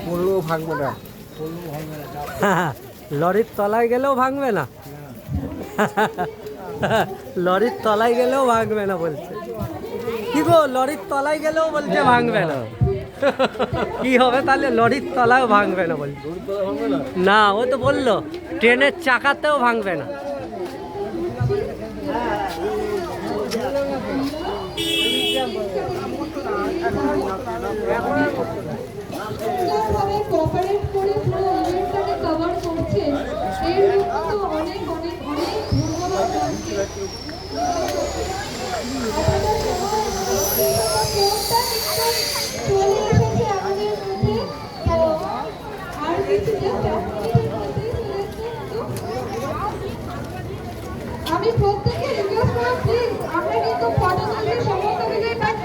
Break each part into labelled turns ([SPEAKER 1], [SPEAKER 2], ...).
[SPEAKER 1] পড়লেও ভাঙবে না,
[SPEAKER 2] লরির তলায় গেলেও ভাঙবে না, লরির তলায় গেলেও ভাঙবে না বলছে। কি গো, লরির তলায় গেলেও বলছে ভাঙবে না? কি হবে তাহলে? লরির তলায়ও ভাঙবে না বলছে। না, ও তো বললো ট্রেনের চাকাতেও ভাঙবে না।
[SPEAKER 3] আমি প্রত্যেককে রিকোয়েস্ট করব, প্লিজ আমরা কিন্তু ফটো তুলতে সমস্ত মিলে, বাট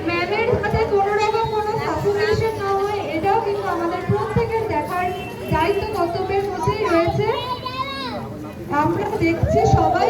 [SPEAKER 3] ম্যামের সাথে কোনো রকম কোনো সাসপেনশন না হয়, এটাও কিন্তু আমাদের প্রত্যেকের দেখার দায়িত্ব কর্তব্যের মধ্যেই রয়েছে। আমরা দেখছি সবাই